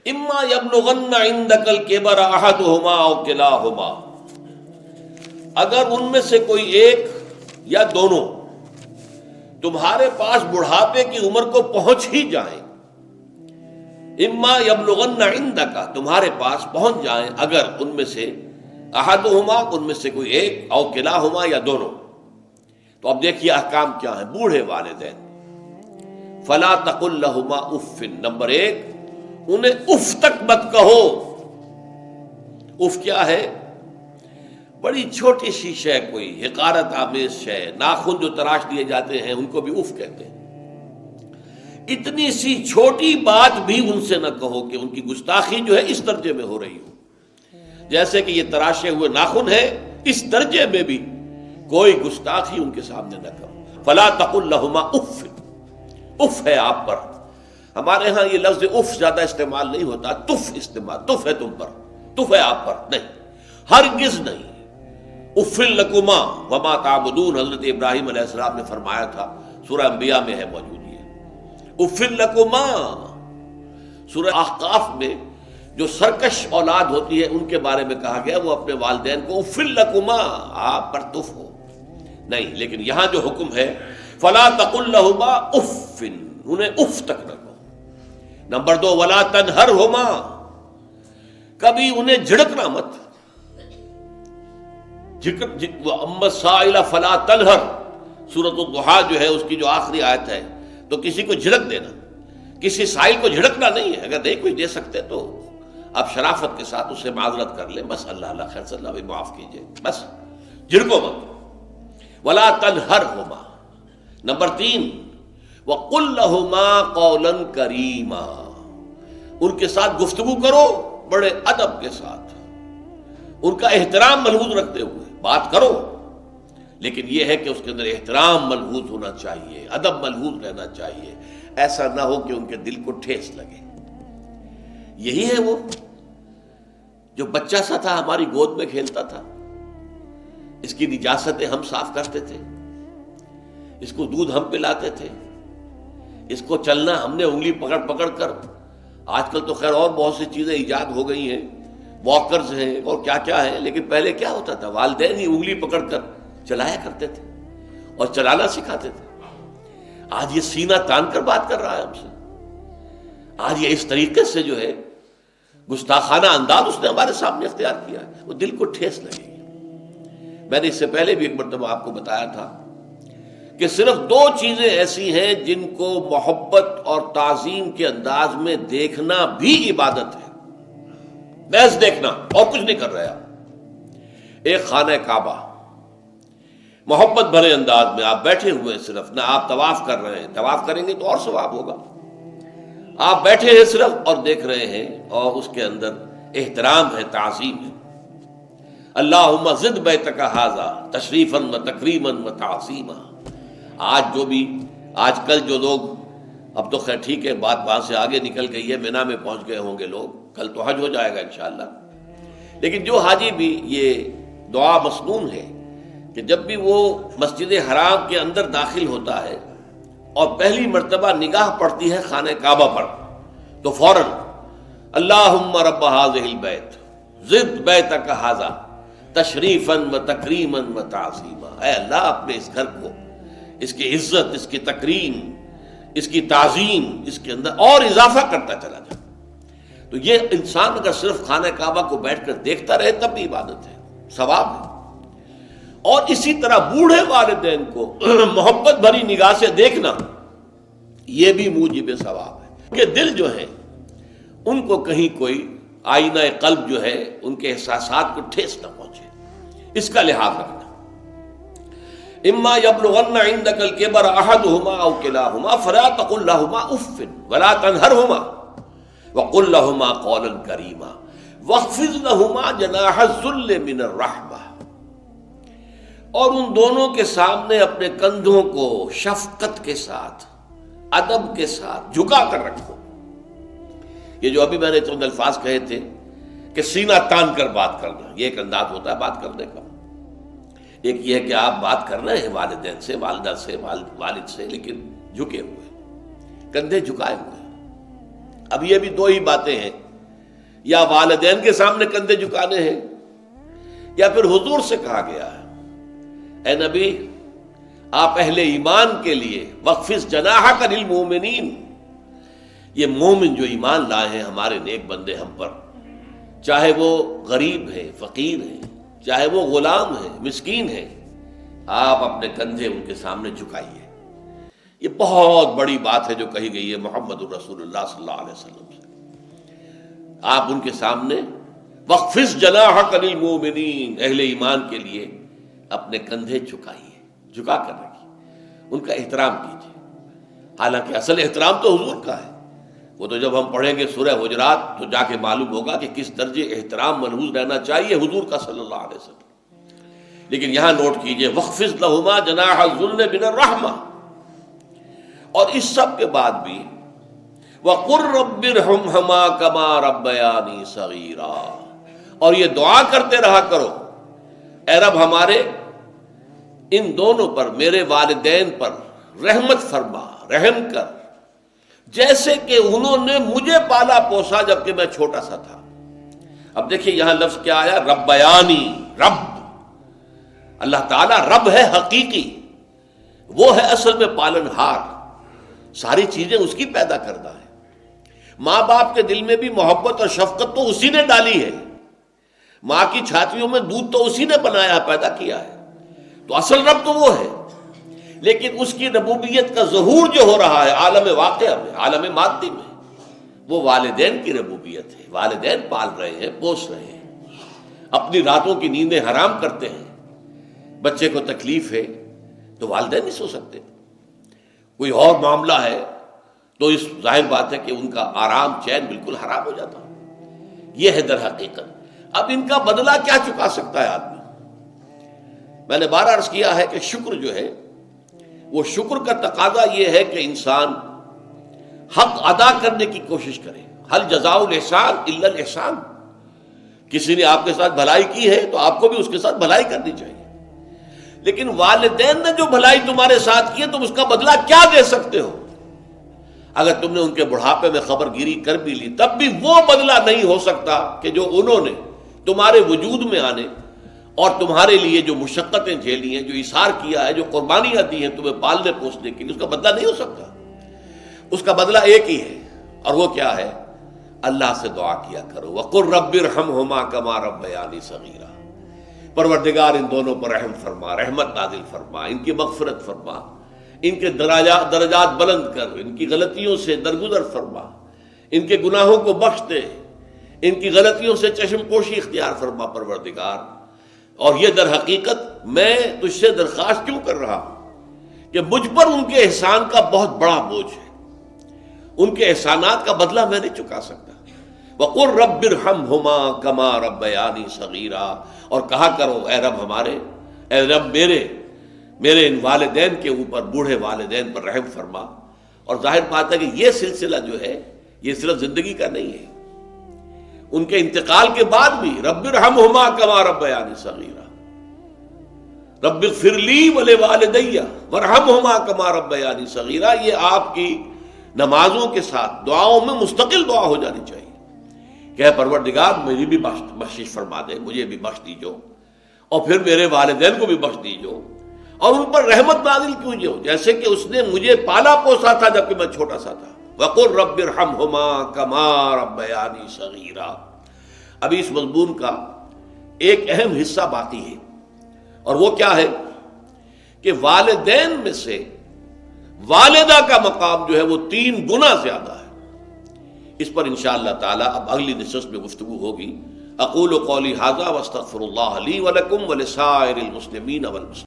اما یبلغن عندک الکبر احدہما او کلاہما، اگر ان میں سے کوئی ایک یا دونوں تمہارے پاس بڑھاپے کی عمر کو پہنچ ہی جائیں، اما یبلغن عندک تمہارے پاس پہنچ جائیں اگر ان میں سے احدہما ان میں سے کوئی ایک او کلاہما یا دونوں، تو اب دیکھیے احکام کیا ہیں بوڑھے والدین۔ فلا تقل لہما اف، نمبر ایک انہیں اف تک مت کہو۔ اف کیا ہے؟ بڑی چھوٹی سی شے، کوئی حقارت آمیز شے، ناخن جو تراش دیے جاتے ہیں ان کو بھی اف کہتے ہیں۔ اتنی سی چھوٹی بات بھی ان سے نہ کہو کہ ان کی گستاخی جو ہے اس درجے میں ہو رہی ہو، جیسے کہ یہ تراشے ہوئے ناخن ہے، اس درجے میں بھی کوئی گستاخی ان کے سامنے نہ کرو۔ فلا تقل لہما اف، اف ہے آپ پر، ہمارے ہاں یہ لفظ اف زیادہ استعمال نہیں ہوتا، تف استعمال، تف ہے تم پر، تف ہے آپ پر، نہیں، ہرگز نہیں۔ اف لکما وما تعبدون، حضرت ابراہیم علیہ السلام نے فرمایا تھا، سورہ انبیاء میں ہے موجود یہ اف لکما۔ سورہ احقاف میں جو سرکش اولاد ہوتی ہے ان کے بارے میں کہا گیا وہ اپنے والدین کو اف لکما، آپ پر تف ہو، نہیں، لیکن یہاں جو حکم ہے فلا تقل لہما اف، انہیں اف تک نہ کہو۔ نمبر دو ولا تنہرہما، کبھی انہیں جھڑکنا مت۔ اما السائل فلا تنہر، سورۃ الضحیٰ جو ہے اس کی جو آخری آیت ہے، تو کسی کو جھڑک دینا، کسی سائل کو جھڑکنا نہیں ہے، اگر نہیں کچھ دے سکتے تو آپ شرافت کے ساتھ اس سے معذرت کر لیں، بس اللہ اللہ خیر صلی اللہ بھی معاف کیجئے، بس جھڑکو مت۔ ولا تنہرہما، نمبر تین وقل لہما قولا کریما، ان کے ساتھ گفتگو کرو بڑے ادب کے ساتھ، ان کا احترام ملحوظ رکھتے ہوئے بات کرو، لیکن یہ ہے کہ اس کے اندر احترام ملحوظ ہونا چاہیے، ادب ملحوظ رہنا چاہیے، ایسا نہ ہو کہ ان کے دل کو ٹھیس لگے۔ یہی ہے وہ جو بچہ سا تھا ہماری گود میں کھیلتا تھا، اس کی نجاستیں ہم صاف کرتے تھے، اس کو دودھ ہم پلاتے تھے، اس کو چلنا ہم نے انگلی پکڑ پکڑ کر، آج کل تو خیر اور بہت سی چیزیں ایجاد ہو گئی ہیں، واکرز ہیں اور کیا کیا ہے، لیکن پہلے کیا ہوتا تھا، والدین ہی انگلی پکڑ کر چلایا کرتے تھے اور چلانا سکھاتے تھے۔ آج یہ سینہ تان کر بات کر رہا ہے ہم سے، آج یہ اس طریقے سے جو ہے گستاخانہ انداز اس نے ہمارے سامنے اختیار کیا ہے، وہ دل کو ٹھیس لگے گی۔ میں نے اس سے پہلے بھی ایک مرتبہ آپ کو بتایا تھا کہ صرف دو چیزیں ایسی ہیں جن کو محبت اور تعظیم کے انداز میں دیکھنا بھی عبادت ہے، محض دیکھنا اور کچھ نہیں کر رہا۔ ایک خانہ کعبہ، محبت بھرے انداز میں آپ بیٹھے ہوئے، صرف نہ آپ طواف کر رہے ہیں، طواف کریں گے تو اور ثواب ہوگا، آپ بیٹھے ہیں صرف اور دیکھ رہے ہیں، اور اس کے اندر احترام ہے، تعظیم ہے۔ اللہم زد بیتک ھذا تشریفا و تکریما و تعظیما۔ آج کل جو لوگ، اب تو خیر ٹھیک ہے بات وہاں سے آگے نکل گئی ہے، مینا میں پہنچ گئے ہوں گے لوگ، کل تو حج ہو جائے گا انشاءاللہ، لیکن جو حاجی بھی یہ دعا مسنون ہے کہ جب بھی وہ مسجد حرام کے اندر داخل ہوتا ہے اور پہلی مرتبہ نگاہ پڑتی ہے خانہ کعبہ پر، تو فوراً اللہم رب ھذہ البیت زد بیتک ھذا تشریفا و تکریما و تعظیما، اے اللہ اپنے اس گھر کو، اس کی عزت، اس کی تکریم، اس کی تعظیم، اس کے اندر اور اضافہ کرتا چلا جائے۔ تو یہ انسان اگر صرف خانہ کعبہ کو بیٹھ کر دیکھتا رہے تب بھی عبادت ہے، ثواب ہے۔ اور اسی طرح بوڑھے والدین کو محبت بھری نگاہ سے دیکھنا، یہ بھی موجب ثواب ہے کہ دل جو ہے ان کو کہیں کوئی آئینہ قلب جو ہے ان کے احساسات کو ٹھیس نہ پہنچے، اس کا لحاظ رکھنا۔ اما یبلغن عندک الکبر احدہما او کلاہما فلا تقل لہما اف ولا تنہرہما وقل لہما قولا کریما واخفض لہما جناح الذل من الرحمہ، اور ان دونوں کے سامنے اپنے کندھوں کو شفقت کے ساتھ، ادب کے ساتھ جھکا کر رکھو۔ یہ جو ابھی میں نے چند الفاظ کہے تھے کہ سینہ تان کر بات کرنا، یہ ایک انداز ہوتا ہے بات کرنے کا۔ ایک یہ ہے کہ آپ بات کر رہے ہیں والدین سے، والدہ سے، والد سے، لیکن جھکے ہوئے، کندھے جھکائے ہوئے۔ اب یہ بھی دو ہی باتیں ہیں یا والدین کے سامنے کندھے جھکانے ہیں، یا پھر حضور سے کہا گیا ہے اے نبی آپ اہل ایمان کے لیے وخفض جناحک للمؤمنین، یہ مومن جو ایمان لائے ہیں ہمارے نیک بندے ہم پر، چاہے وہ غریب ہیں، فقیر ہیں، چاہے وہ غلام ہیں، مسکین ہیں، آپ اپنے کندھے ان کے سامنے جھکائیے۔ یہ بہت بڑی بات ہے جو کہی گئی ہے محمد الرسول اللہ صلی اللہ علیہ وسلم سے۔ آپ ان کے سامنے وخفض جناحک للمؤمنین، اہل ایمان کے لیے اپنے کندھے جھکائیے، جھکا کر رکھیے، ان کا احترام کیجیے۔ حالانکہ اصل احترام تو حضور کا ہے، وہ تو جب ہم پڑھیں گے سورہ حجرات تو جا کے معلوم ہوگا کہ کس درجے احترام ملحوظ رہنا چاہیے حضور کا صلی اللہ علیہ وسلم۔ لیکن یہاں نوٹ کیجئے وَخْفِضْ لَهُمَا جَنَاحَ الذُّلِّ مِنَ الرَّحْمَةِ، اور اس سب کے بعد بھی وَقُلْ رَبِّ ارْحَمْهُمَا كَمَا رَبَّيَانِي صَغِيرًا، اور یہ دعا کرتے رہا کرو اے رب ہمارے ان دونوں پر، میرے والدین پر رحمت فرما، رحم کر، جیسے کہ انہوں نے مجھے پالا پوسا جبکہ میں چھوٹا سا تھا۔ اب دیکھیے یہاں لفظ کیا آیا، ربیانی، رب، اللہ تعالیٰ رب ہے حقیقی، وہ ہے اصل میں پالن ہار، ساری چیزیں اس کی پیدا کردہ ہے۔ ماں باپ کے دل میں بھی محبت اور شفقت تو اسی نے ڈالی ہے، ماں کی چھاتیوں میں دودھ تو اسی نے بنایا، پیدا کیا ہے، تو اصل رب تو وہ ہے۔ لیکن اس کی ربوبیت کا ظہور جو ہو رہا ہے عالم واقعہ میں، عالم مادی میں، وہ والدین کی ربوبیت ہے۔ والدین پال رہے ہیں، پوس رہے ہیں، اپنی راتوں کی نیندیں حرام کرتے ہیں، بچے کو تکلیف ہے تو والدین نہیں سو سکتے، کوئی اور معاملہ ہے تو اس ظاہر بات ہے کہ ان کا آرام چین بالکل حرام ہو جاتا۔ یہ ہے در حقیقت۔ اب ان کا بدلہ کیا چکا سکتا ہے آدمی؟ میں نے بار عرض کیا ہے کہ شکر جو ہے وہ شکر کا تقاضا یہ ہے کہ انسان حق ادا کرنے کی کوشش کرے۔ ہل جزاء الاحسان الا الاحسان، کسی نے آپ کے ساتھ بھلائی کی ہے تو آپ کو بھی اس کے ساتھ بھلائی کرنی چاہیے۔ لیکن والدین نے جو بھلائی تمہارے ساتھ کی ہے تم اس کا بدلہ کیا دے سکتے ہو؟ اگر تم نے ان کے بڑھاپے میں خبر گیری کر بھی لی تب بھی وہ بدلہ نہیں ہو سکتا کہ جو انہوں نے تمہارے وجود میں آنے اور تمہارے لیے جو مشقتیں جھیلی ہیں، جو ایثار کیا ہے، جو قربانیاں دی ہیں تمہیں پالنے پوسنے کے لیے، اس کا بدلہ نہیں ہو سکتا۔ اس کا بدلہ ایک ہی ہے، اور وہ کیا ہے؟ اللہ سے دعا کیا کرو وَقُلْ رَبِّ ارْحَمْهُمَا كَمَا رَبَّيَانِي صَغِيرًا، پروردگار ان دونوں پر رحم فرما، رحمت نازل فرما، ان کی مغفرت فرما، ان کے درجات بلند کر، ان کی غلطیوں سے درگزر فرما، ان کے گناہوں کو بخش دے، ان کی غلطیوں سے چشم پوشی اختیار فرما پروردگار۔ اور یہ در حقیقت میں تجھ سے درخواست کیوں کر رہا ہوں کہ مجھ پر ان کے احسان کا بہت بڑا بوجھ ہے، ان کے احسانات کا بدلہ میں نہیں چکا سکتا۔ وَقُلْ رَبِّ ارْحَمْهُمَا كَمَا رَبَّيَانِي صَغِيرًا، اور کہا کرو اے رب ہمارے، اے رب میرے ان والدین کے اوپر، بوڑھے والدین پر رحم فرما۔ اور ظاہر بات ہے کہ یہ سلسلہ جو ہے یہ صرف زندگی کا نہیں ہے، ان کے انتقال کے بعد بھی رب ارحمہما کما ربیانی صغیرا، رب اغفر لی ولوالدی وارحمہما کما ربیانی صغیرا، یہ آپ کی نمازوں کے ساتھ دعاؤں میں مستقل دعا ہو جانی چاہیے کہ اے پروردگار میری بھی بخشش فرما دے، مجھے بھی بخش دیجو، اور پھر میرے والدین کو بھی بخش دیجو، اور ان پر رحمت نازل کیجو جیسے کہ اس نے مجھے پالا پوسا تھا جبکہ میں چھوٹا سا تھا۔ وَقُلْ رَبِّ ارْحَمْهُمَا كَمَا رَبَّيَانِي صَغِيرًا۔ ابھی اس مضمون کا ایک اہم حصہ باقی ہے، اور وہ کیا ہے کہ والدین میں سے والدہ کا مقام جو ہے وہ 3 گنا زیادہ ہے۔ اس پر انشاءاللہ تعالی اب اگلی نشست میں گفتگو ہوگی۔ اقول قولی ھذا واستغفر اللہ لی ولکم ولسائر المسلمین والمسلمات۔